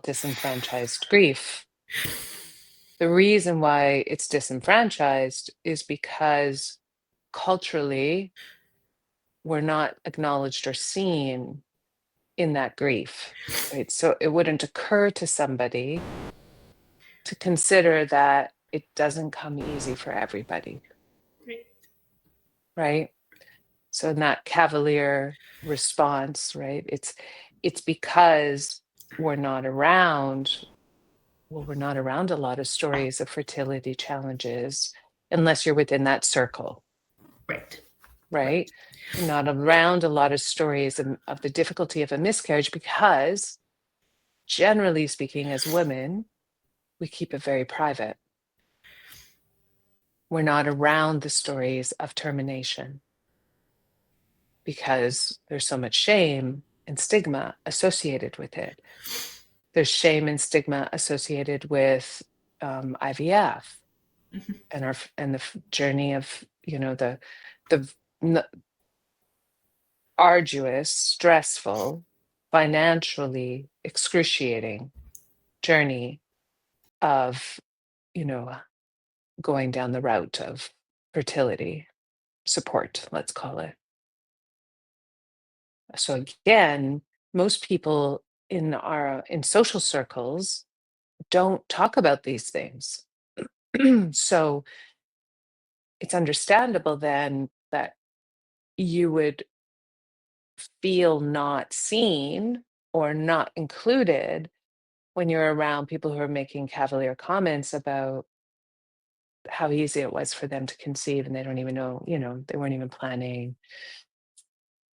disenfranchised grief. The reason why it's disenfranchised is because culturally we're not acknowledged or seen in that grief, right? So it wouldn't occur to somebody to consider that it doesn't come easy for everybody, Right. right? So in that cavalier response, right? It's because we're not around, well, we're not around a lot of stories of fertility challenges unless you're within that circle, Right. Right. right? We're not around a lot of stories of the difficulty of a miscarriage because, generally speaking, as women, we keep it very private. We're not around the stories of termination because there's so much shame and stigma associated with it. There's shame and stigma associated with IVF and the journey of the arduous, stressful, financially excruciating journey of you know going down the route of fertility support, let's call it. So again, most people in social circles don't talk about these things. So it's understandable then that you would feel not seen or not included when you're around people who are making cavalier comments about how easy it was for them to conceive and they don't even know, they weren't even planning.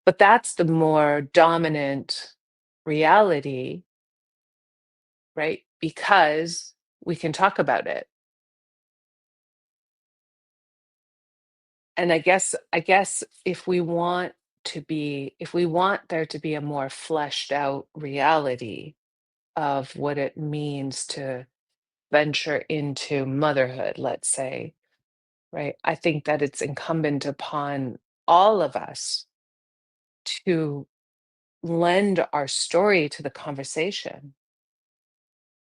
But that's the more dominant reality, right? Because we can talk about it. And I guess if we want there to be a more fleshed out reality of what it means to venture into motherhood, let's say, right? I think that it's incumbent upon all of us to lend our story to the conversation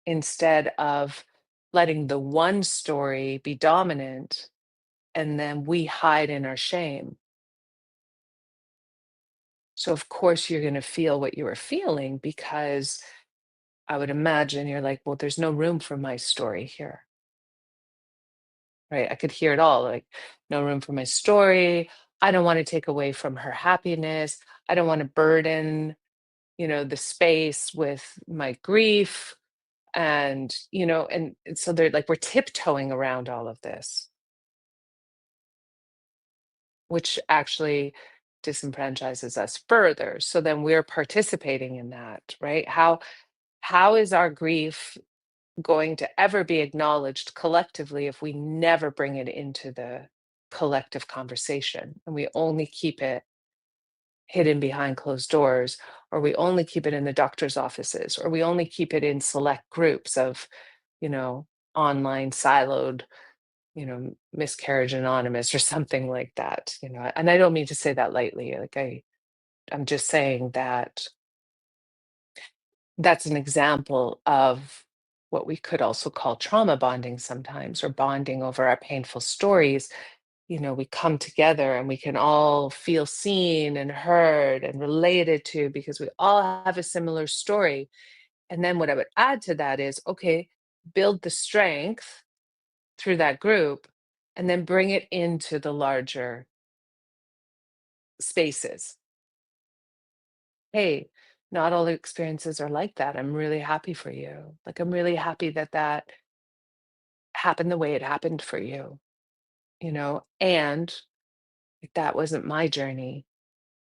instead of letting the one story be dominant and then we hide in our shame. So, of course, you're going to feel what you were feeling because I would imagine you're like, well, there's no room for my story here, right? I could hear it all, like, no room for my story. I don't want to take away from her happiness. I don't want to burden, the space with my grief. And so they're like, we're tiptoeing around all of this, which actually disenfranchises us further. So then we're participating in that, right? How is our grief going to ever be acknowledged collectively if we never bring it into the collective conversation and we only keep it hidden behind closed doors, or we only keep it in the doctor's offices, or we only keep it in select groups of, you know, online siloed, miscarriage anonymous or something like that, and I don't mean to say that lightly. Like I'm just saying that that's an example of what we could also call trauma bonding sometimes, or bonding over our painful stories. We come together and we can all feel seen and heard and related to because we all have a similar story. And then what I would add to that is, okay, build the strength through that group and then bring it into the larger spaces. Hey, not all the experiences are like that. I'm really happy for you. Like, I'm really happy that that happened the way it happened for you, and that wasn't my journey.